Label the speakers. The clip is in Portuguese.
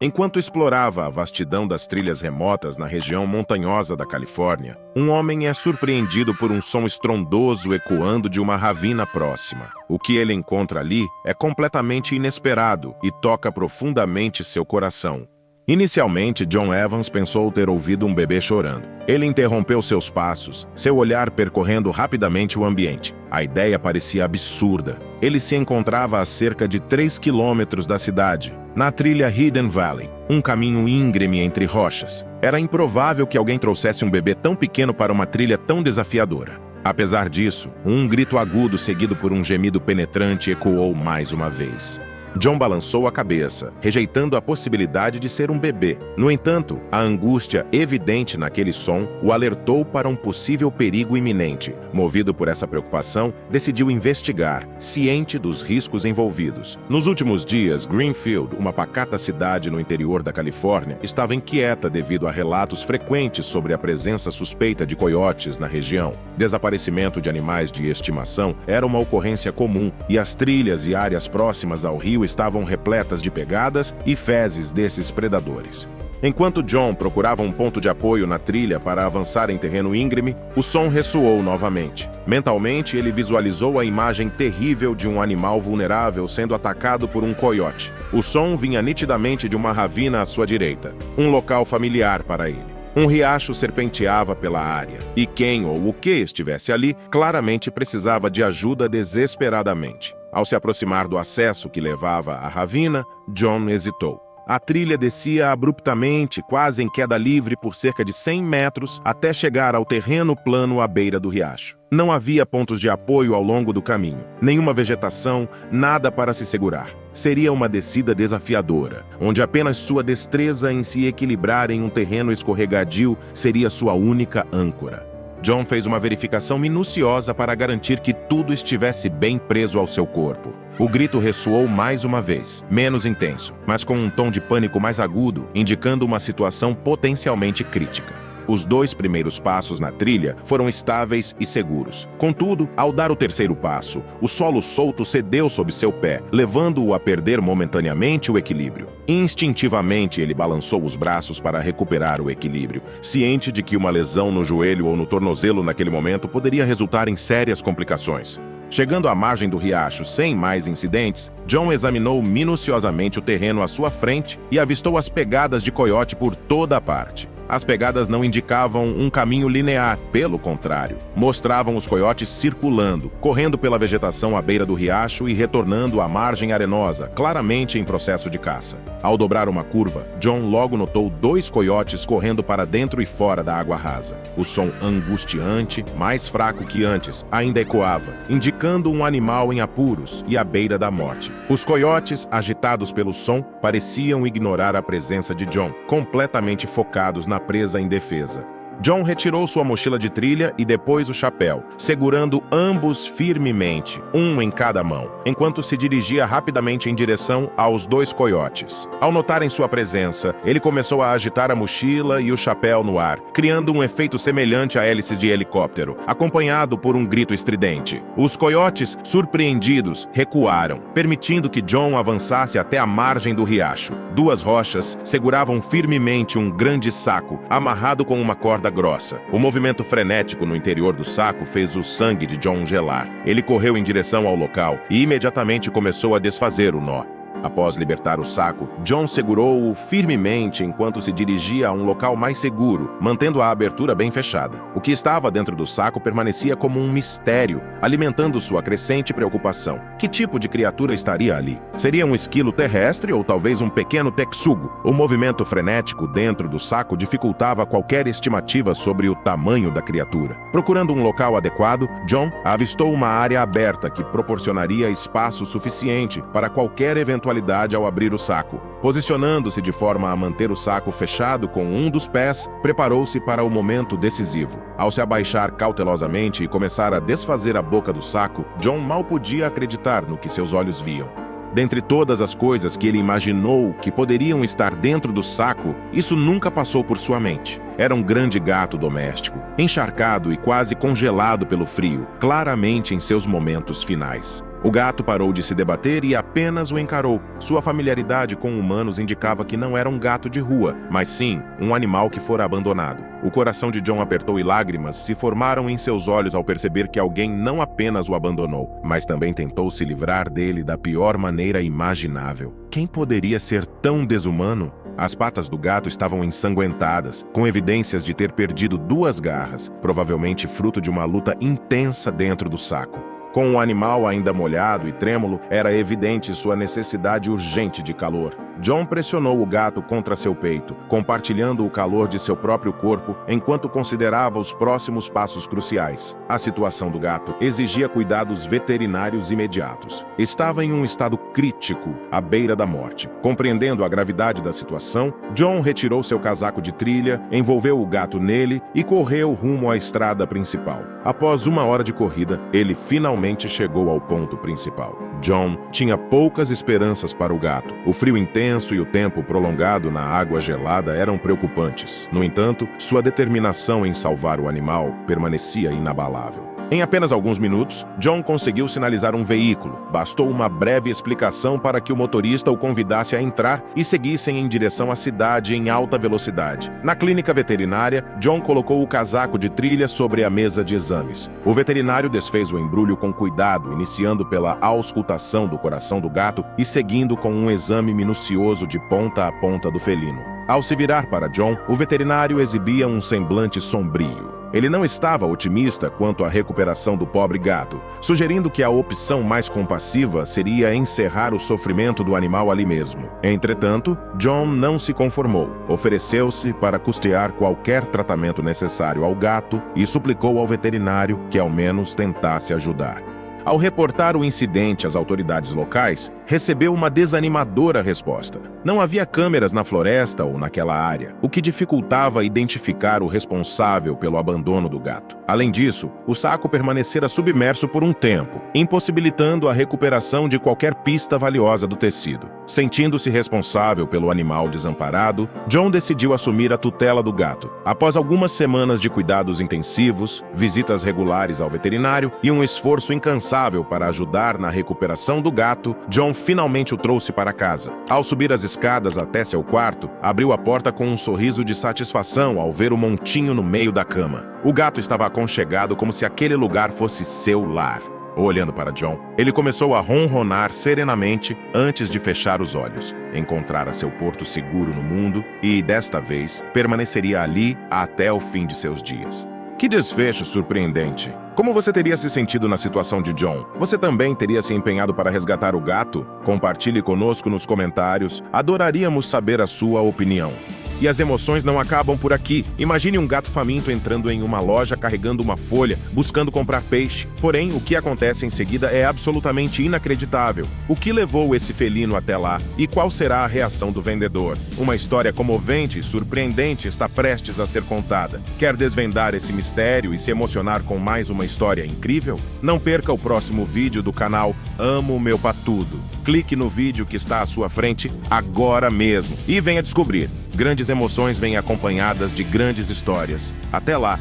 Speaker 1: Enquanto explorava a vastidão das trilhas remotas na região montanhosa da Califórnia, um homem é surpreendido por um som estrondoso ecoando de uma ravina próxima. O que ele encontra ali é completamente inesperado e toca profundamente seu coração. Inicialmente, John Evans pensou ter ouvido um bebê chorando. Ele interrompeu seus passos, seu olhar percorrendo rapidamente o ambiente. A ideia parecia absurda. Ele se encontrava a cerca de 3 quilômetros da cidade, na trilha Hidden Valley, um caminho íngreme entre rochas. Era improvável que alguém trouxesse um bebê tão pequeno para uma trilha tão desafiadora. Apesar disso, um grito agudo seguido por um gemido penetrante ecoou mais uma vez. John balançou a cabeça, rejeitando a possibilidade de ser um bebê. No entanto, a angústia evidente naquele som o alertou para um possível perigo iminente. Movido por essa preocupação, decidiu investigar, ciente dos riscos envolvidos. Nos últimos dias, Greenfield, uma pacata cidade no interior da Califórnia, estava inquieta devido a relatos frequentes sobre a presença suspeita de coiotes na região. Desaparecimento de animais de estimação era uma ocorrência comum, e as trilhas e áreas próximas ao rio estavam repletas de pegadas e fezes desses predadores. Enquanto John procurava um ponto de apoio na trilha para avançar em terreno íngreme, o som ressoou novamente. Mentalmente, ele visualizou a imagem terrível de um animal vulnerável sendo atacado por um coiote. O som vinha nitidamente de uma ravina à sua direita, um local familiar para ele. Um riacho serpenteava pela área, e quem ou o que estivesse ali claramente precisava de ajuda desesperadamente. Ao se aproximar do acesso que levava à ravina, John hesitou. A trilha descia abruptamente, quase em queda livre por cerca de 100 metros, até chegar ao terreno plano à beira do riacho. Não havia pontos de apoio ao longo do caminho, nenhuma vegetação, nada para se segurar. Seria uma descida desafiadora, onde apenas sua destreza em se equilibrar em um terreno escorregadio seria sua única âncora. John fez uma verificação minuciosa para garantir que tudo estivesse bem preso ao seu corpo. O grito ressoou mais uma vez, menos intenso, mas com um tom de pânico mais agudo, indicando uma situação potencialmente crítica. Os 2 primeiros passos na trilha foram estáveis e seguros. Contudo, ao dar o terceiro passo, o solo solto cedeu sob seu pé, levando-o a perder momentaneamente o equilíbrio. Instintivamente, ele balançou os braços para recuperar o equilíbrio, ciente de que uma lesão no joelho ou no tornozelo naquele momento poderia resultar em sérias complicações. Chegando à margem do riacho sem mais incidentes, John examinou minuciosamente o terreno à sua frente e avistou as pegadas de coiote por toda a parte. As pegadas não indicavam um caminho linear, pelo contrário, mostravam os coiotes circulando, correndo pela vegetação à beira do riacho e retornando à margem arenosa, claramente em processo de caça. Ao dobrar uma curva, John logo notou 2 coiotes correndo para dentro e fora da água rasa. O som angustiante, mais fraco que antes, ainda ecoava, indicando um animal em apuros e à beira da morte. Os coiotes, agitados pelo som, pareciam ignorar a presença de John, completamente focados na presa indefesa. John retirou sua mochila de trilha e depois o chapéu, segurando ambos firmemente, um em cada mão, enquanto se dirigia rapidamente em direção aos 2 coiotes. Ao notarem sua presença, ele começou a agitar a mochila e o chapéu no ar, criando um efeito semelhante a hélices de helicóptero, acompanhado por um grito estridente. Os coiotes, surpreendidos, recuaram, permitindo que John avançasse até a margem do riacho. 2 rochas seguravam firmemente um grande saco, amarrado com uma corda grossa. O movimento frenético no interior do saco fez o sangue de John gelar. Ele correu em direção ao local e imediatamente começou a desfazer o nó. Após libertar o saco, John segurou-o firmemente enquanto se dirigia a um local mais seguro, mantendo a abertura bem fechada. O que estava dentro do saco permanecia como um mistério, alimentando sua crescente preocupação. Que tipo de criatura estaria ali? Seria um esquilo terrestre ou talvez um pequeno texugo? O movimento frenético dentro do saco dificultava qualquer estimativa sobre o tamanho da criatura. Procurando um local adequado, John avistou uma área aberta que proporcionaria espaço suficiente para qualquer eventualidade ao abrir o saco. Posicionando-se de forma a manter o saco fechado com um dos pés, preparou-se para o momento decisivo. Ao se abaixar cautelosamente e começar a desfazer a boca do saco, John mal podia acreditar no que seus olhos viam. Dentre todas as coisas que ele imaginou que poderiam estar dentro do saco, isso nunca passou por sua mente. Era um grande gato doméstico, encharcado e quase congelado pelo frio, claramente em seus momentos finais. O gato parou de se debater e apenas o encarou. Sua familiaridade com humanos indicava que não era um gato de rua, mas sim um animal que fora abandonado. O coração de John apertou e lágrimas se formaram em seus olhos ao perceber que alguém não apenas o abandonou, mas também tentou se livrar dele da pior maneira imaginável. Quem poderia ser tão desumano? As patas do gato estavam ensanguentadas, com evidências de ter perdido 2 garras, provavelmente fruto de uma luta intensa dentro do saco. Com o animal ainda molhado e trêmulo, era evidente sua necessidade urgente de calor. John pressionou o gato contra seu peito, compartilhando o calor de seu próprio corpo enquanto considerava os próximos passos cruciais. A situação do gato exigia cuidados veterinários imediatos. Estava em um estado crítico, à beira da morte. Compreendendo a gravidade da situação, John retirou seu casaco de trilha, envolveu o gato nele e correu rumo à estrada principal. Após 1 hora de corrida, ele finalmente chegou ao ponto principal. John tinha poucas esperanças para o gato. O frio intenso e o tempo prolongado na água gelada eram preocupantes. No entanto, sua determinação em salvar o animal permanecia inabalável. Em apenas alguns minutos, John conseguiu sinalizar um veículo. Bastou uma breve explicação para que o motorista o convidasse a entrar e seguissem em direção à cidade em alta velocidade. Na clínica veterinária, John colocou o casaco de trilha sobre a mesa de exames. O veterinário desfez o embrulho com cuidado, iniciando pela auscultação do coração do gato e seguindo com um exame minucioso de ponta a ponta do felino. Ao se virar para John, o veterinário exibia um semblante sombrio. Ele não estava otimista quanto à recuperação do pobre gato, sugerindo que a opção mais compassiva seria encerrar o sofrimento do animal ali mesmo. Entretanto, John não se conformou. Ofereceu-se para custear qualquer tratamento necessário ao gato e suplicou ao veterinário que ao menos tentasse ajudar. Ao reportar o incidente às autoridades locais, recebeu uma desanimadora resposta. Não havia câmeras na floresta ou naquela área, o que dificultava identificar o responsável pelo abandono do gato. Além disso, o saco permanecera submerso por um tempo, impossibilitando a recuperação de qualquer pista valiosa do tecido. Sentindo-se responsável pelo animal desamparado, John decidiu assumir a tutela do gato. Após algumas semanas de cuidados intensivos, visitas regulares ao veterinário e um esforço incansável para ajudar na recuperação do gato, John finalmente o trouxe para casa. Ao subir as escadas até seu quarto, abriu a porta com um sorriso de satisfação ao ver o montinho no meio da cama. O gato estava aconchegado como se aquele lugar fosse seu lar. Olhando para John, ele começou a ronronar serenamente antes de fechar os olhos. Encontrara seu porto seguro no mundo e, desta vez, permaneceria ali até o fim de seus dias. Que desfecho surpreendente! Como você teria se sentido na situação de John? Você também teria se empenhado para resgatar o gato? Compartilhe conosco nos comentários. Adoraríamos saber a sua opinião. E as emoções não acabam por aqui. Imagine um gato faminto entrando em uma loja carregando uma folha, buscando comprar peixe. Porém, o que acontece em seguida é absolutamente inacreditável. O que levou esse felino até lá? E qual será a reação do vendedor? Uma história comovente e surpreendente está prestes a ser contada. Quer desvendar esse mistério e se emocionar com mais uma história incrível? Não perca o próximo vídeo do canal Amo Meu Patudo. Clique no vídeo que está à sua frente agora mesmo e venha descobrir. Grandes emoções vêm acompanhadas de grandes histórias. Até lá!